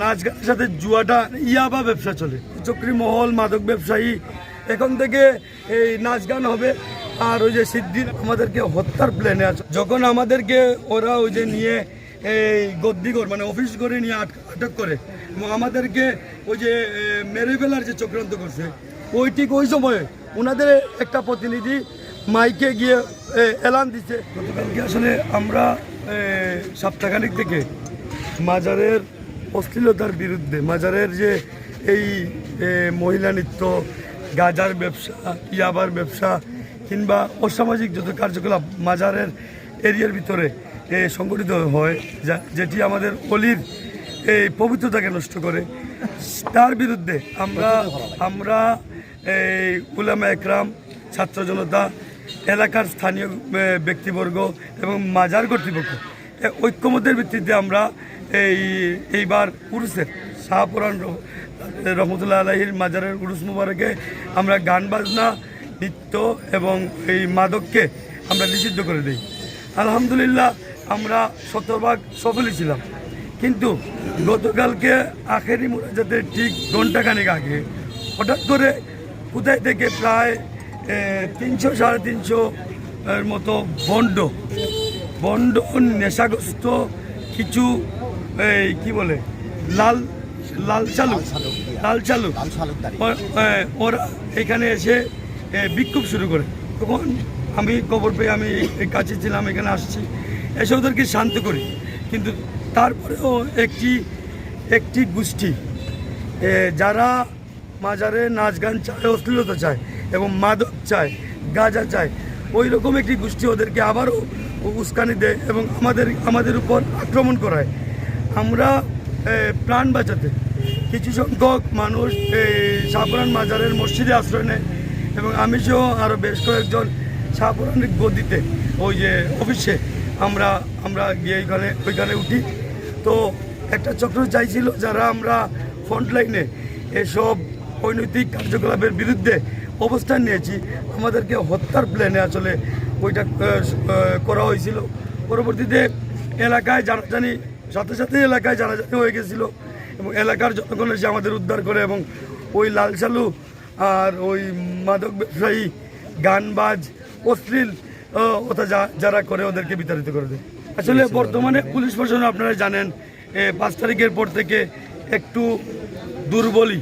নাচ গানের সাথে জুয়াটা ইয়াবা ব্যবসা চলে, চক্রী মহল, মাদক ব্যবসায়ী। এখন থেকে এই নাচ গান হবে। আর ওই যে সিদ্দিন আমাদেরকে হত্যার প্ল্যানে আছে, যখন আমাদেরকে ওরা ওই যে নিয়ে এই গদ্দিঘর মানে অফিস করে নিয়ে আটক করে এবং আমাদেরকে ওই যে মেরে ফেলার যে চক্রান্ত করছে, ওই ঠিক ওই সময়ে ওনাদের একটা প্রতিনিধি মাইকে গিয়ে এলান দিচ্ছে। গতকালকে আসলে আমরা সপ্তাহখানিক থেকে মাজারের অশ্লীলতার বিরুদ্ধে, মাজারের যে এই মহিলা নৃত্য, গাজার ব্যবসা, ইয়াবার ব্যবসা কিংবা অসামাজিক যত কার্যকলাপ মাজারের এরিয়ার ভিতরে সংগঠিত হয়, যেটি আমাদের অলির এই পবিত্রতাকে নষ্ট করে, তার বিরুদ্ধে আমরা এই উলামা একরাম, ছাত্র জনতা, এলাকার স্থানীয় ব্যক্তিবর্গ এবং মাজার কর্তৃপক্ষ ঐক্যমত্যের ভিত্তিতে আমরা এইবার উরুসের শাহপুরান রহমতুল্লাহ আলাহির মাজারের উরুস মুবারকে আমরা গান বাজনা, নৃত্য এবং এই মাদককে আমরা নিষিদ্ধ করে দিই। আলহামদুলিল্লাহ আমরা শতভাগ সফলই ছিলাম। কিন্তু গতকালকে আখেরি মোনাজাতের ঠিক ঘণ্টাখানেক আগে হঠাৎ করে কোথায় থেকে প্রায় 300-350 এর মতো বন্ড নেশাগ্রস্ত কিছু কি বলে লাল চালু ওরা এখানে এসে বিক্ষোভ শুরু করে। তখন আমি খবর পেয়ে আমি কাছে ছিলাম, এখানে আসছি, এসে ওদেরকে শান্ত করি। কিন্তু তারপরেও একটি গোষ্ঠী যারা মাজারে নাচ গান চায়, অশ্লীলতা চায় এবং মাদক চায়, গাঁজা চায়, ওই রকম একটি গোষ্ঠী ওদেরকে আবারও উস্কানি দেয় এবং আমাদের উপর আক্রমণ করায়। আমরা প্রাণ বাঁচাতে কিছু সংখ্যক মানুষ শাহপুরান মাজারের মসজিদে আশ্রয় নেয় এবং আমি সহ আরও বেশ কয়েকজন শাহপুরানের গদিতে ওই যে অফিসে আমরা গিয়ে ওইখানে উঠি। তো একটা চক্র চাইছিল যারা আমরা ফ্রন্টলাইনে এসব অনৈতিক কার্যকলাপের বিরুদ্ধে অবস্থান নিয়েছি, আমাদেরকে হত্যার প্ল্যানে আসলে ওইটা করা হয়েছিল। পরবর্তীতে এলাকায় জানাজানি সাথে এলাকায় জানাজানি হয়ে গেছিলো এবং এলাকার জনগণ এসে আমাদের উদ্ধার করে এবং ওই লাল চালু আর ওই মাদক ব্যবসায়ী, গানবাজ, অশ্লীল ওটা যারা করে ওদেরকে বিতাড়িত করে দেয়। আসলে বর্তমানে পুলিশ প্রশাসন আপনারা জানেন 5 তারিখের পর থেকে একটু দুর্বলই।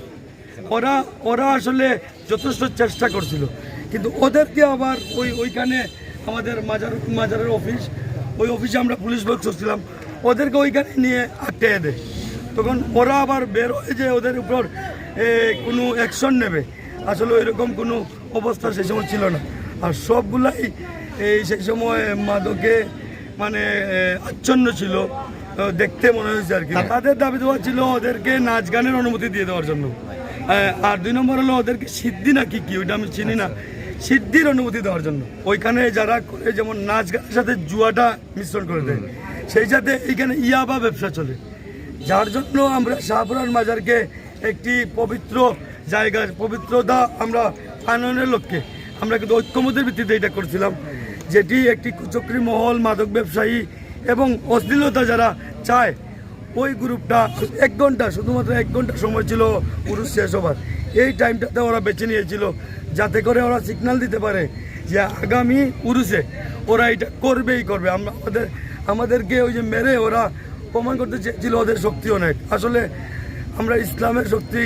ওরা আসলে যথেষ্ট চেষ্টা করছিল, কিন্তু ওদেরকে আবার ওইখানে আমাদের মাজারের ওই অফিসে আমরা পুলিশ বক্স ছিলাম, ওদেরকে ওইখানে নিয়ে আটকে দেয়। তখন ওরা আবার বের হয়ে যে ওদের উপর কোনো অ্যাকশন নেবে, আসলে ওইরকম কোনো অবস্থা সেই সময় ছিল না। আর সবগুলাই সেই সময় মাদকে মানে আচ্ছন্ন ছিল, দেখতে মনে হয়েছে আর কি। তাদের দাবি দেওয়া ছিল ওদেরকে নাচ গানের অনুমতি দিয়ে দেওয়ার জন্য। আর 2 নম্বর হলো ওদেরকে সিদ্ধি নাকি কি ওইটা আমি চিনি না, সিদ্ধির অনুমতি দেওয়ার জন্য। ওইখানে যারা করে যেমন নাচ গানের সাথে জুয়াটা মিশ্রণ করে দেয়, সেই সাথে এইখানে ইয়াবা ব্যবসা চলে, যার জন্য আমরা শাহপুরান মাজারকে একটি পবিত্র জায়গা, পবিত্রতা আমরা আনয়নের লক্ষ্যে আমরা কিন্তু ঐক্যমতের ভিত্তিতে এটা করছিলাম, যেটি একটি কুচক্রী মহল, মাদক ব্যবসায়ী এবং অশ্লীলতা যারা চায়, ওই গ্রুপটা 1 ঘন্টা, শুধুমাত্র 1 ঘন্টা সময় ছিল পুরুষ শেষ হবার। এই টাইমটাতে ওরা বেছে নিয়েছিল যাতে করে ওরা সিগন্যাল দিতে পারে যে আগামী পুরুষে ওরা এটা করবেই করবে। আমাদেরকে ওই যে মেরে ওরা প্রমাণ করতে চেয়েছিল ওদের শক্তি অনেক। আসলে আমরা ইসলামের শক্তি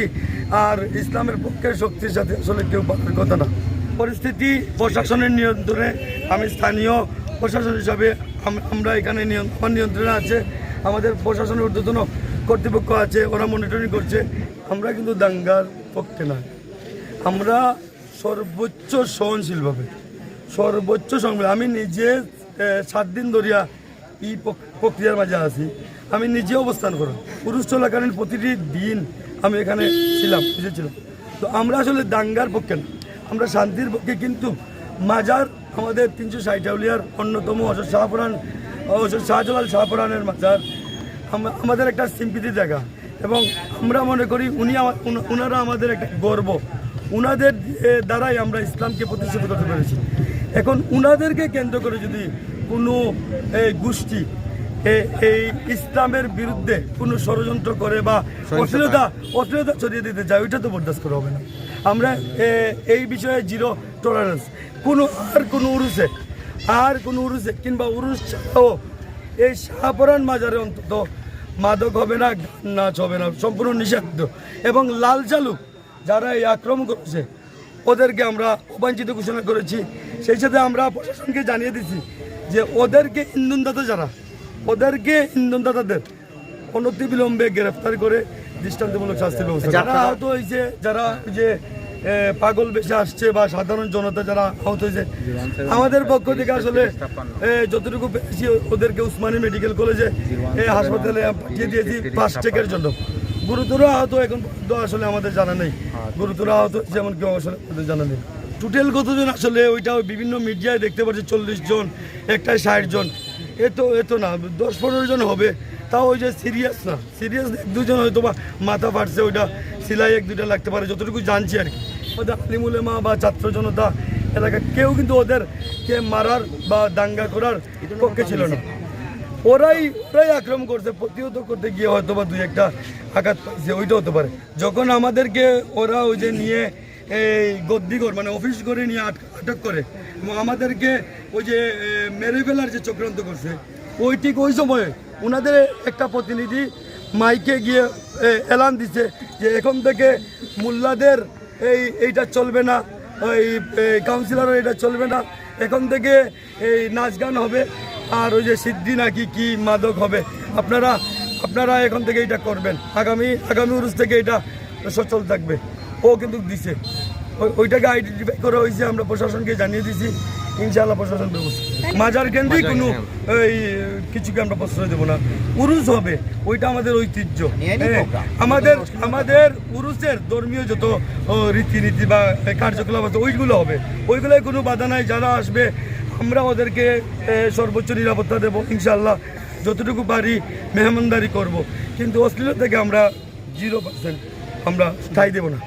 আর ইসলামের পক্ষের শক্তির সাথে আসলে কেউ পারার কথা না। পরিস্থিতি প্রশাসনের নিয়ন্ত্রণে, আমি স্থানীয় প্রশাসন হিসাবে আমরা এখানে আমার নিয়ন্ত্রণে আছে, আমাদের প্রশাসনের ঊর্ধ্বতন কর্তৃপক্ষ আছে, ওরা মনিটরিং করছে। আমরা কিন্তু দাঙ্গার পক্ষে না, আমরা সর্বোচ্চ সহনশীলভাবে, সর্বোচ্চ সংগ্রাম। আমি নিজে 7 দিন ধরিয়া এই প্রক্রিয়ার মাঝে আছি, আমি নিজে অবস্থান করি। পুরুষ চলাকালীন প্রতিটি দিন আমি এখানে ছিলাম। তো আমরা আসলে দাঙ্গার পক্ষে না, আমরা শান্তির পক্ষে। কিন্তু মাজার আমাদের 360 আউলিয়ার অন্যতম শাহজালাল শাহপুরানের মাজার আমাদের একটা সিম্পিতি জায়গা এবং আমরা মনে করি উনারা আমাদের একটা গর্ব। উনাদের দ্বারাই আমরা ইসলামকে প্রতিষ্ঠিত করতে পেরেছি। এখন উনাদেরকে কেন্দ্র করে যদি কোনো গোষ্ঠী এই ইসলামের বিরুদ্ধে কোনো ষড়যন্ত্র করে বা অশ্লীলতা ছড়িয়ে দিতে চায়, ওইটা তো বরদাস্ত করা হবে না। আমরা এই বিষয়ে জিরো টলারেন্স। আর কোনো উরুসে কিংবা উরুস ছাড়াও এই শাহপরান মাজারে অন্তত মাদক হবে না, গান নাচ হবে না, সম্পূর্ণ নিষিদ্ধ। এবং লাল চালু যারা এই আক্রমণ করেছে ওদেরকে আমরা অবাঞ্ছিত ঘোষণা করেছি। সেই সাথে আমরা প্রশাসনকে জানিয়ে দিচ্ছি যে ওদেরকে ইন্ধনদাতাদের অনতিবিলম্বে গ্রেফতার করে দৃষ্টান্তমূলক শাস্তির ব্যবস্থা। যারা আহত হয়েছে, যারা যে পাগল বেশে আসছে বা সাধারণ জনতা যারা আহত হয়েছে, আমাদের পক্ষ থেকে আসলে যতটুকু পেয়েছি ওদেরকে উসমানী মেডিকেল কলেজে হাসপাতালে পাঠিয়ে দিয়েছি ফার্স্ট চেকের জন্য। গুরুতর আহত এখন আসলে আমাদের জানা নেই, গুরুতর আহত যেমন কেউ আসলে আমাদের জানা নেই। টোটাল কতজন আসলে ওইটাও বিভিন্ন মিডিয়ায় দেখতে পাচ্ছি 40 জন, একটাই 60 জন। এত না, 10-15 জন হবে। তাও ওই যে সিরিয়াস 1-2 হয়তো বা মাথা ফাটছে, ওইটা সিলাই 1-2টা লাগতে পারে, যতটুকু জানছি আর কি। ওদের আলিমুল উলামা বা ছাত্র জনতা এলাকা কেউ কিন্তু ওদেরকে মারার বা দাঙ্গা করার পক্ষে ছিল না। ওরাই আক্রমণ করছে, প্রতিহত করতে গিয়ে হয়তো বা 2-1টা আঘাত পাইছে, ওইটা হতে পারে। যখন আমাদেরকে ওরা ওই যে নিয়ে এই গদ্দিঘর মানে অফিস করে নিয়ে আটক করে এবং আমাদেরকে ওই যে মেরে ফেলার যে চক্রান্ত করছে, ঠিক ওই সময়ে ওনাদের একটা প্রতিনিধি মাইকে গিয়ে এলান দিছে যে এখন থেকে মোল্লাদের এইটা চলবে না, ওই কাউন্সিলর এটা চলবে না, এখন থেকে এই নাচ গান হবে আর ওই যে সিদ্ধি নাকি কি মাদক হবে, আপনারা এখন থেকে এটা করবেন, আগামী উরুস থেকে এটা সচল থাকবে। ও কিন্তু দিছে, ওইটাকে আইডেন্টিফাই করা হয়েছে, আমরা প্রশাসনকে জানিয়ে দিছি। ইনশাআল্লাহ প্রশাসন ব্যবস্থা, মাজার কেন্দ্রিক কোনো এই কিছুকে আমরা প্রশ্রয় দেবো না। উরুস হবে, ওইটা আমাদের ঐতিহ্য। আমাদের উরুসের ধর্মীয় যত রীতিনীতি বা কার্যকলাপ আছে ওইগুলো হবে, ওইগুলোয় কোনো বাধা নাই। যারা আসবে আমরা ওদেরকে সর্বোচ্চ নিরাপত্তা দেবো ইনশাআল্লাহ, যতটুকু পারি মেহমানদারি করব, কিন্তু অশ্লীলতা থেকে আমরা 0% আমরা ঠাঁই দেবো না।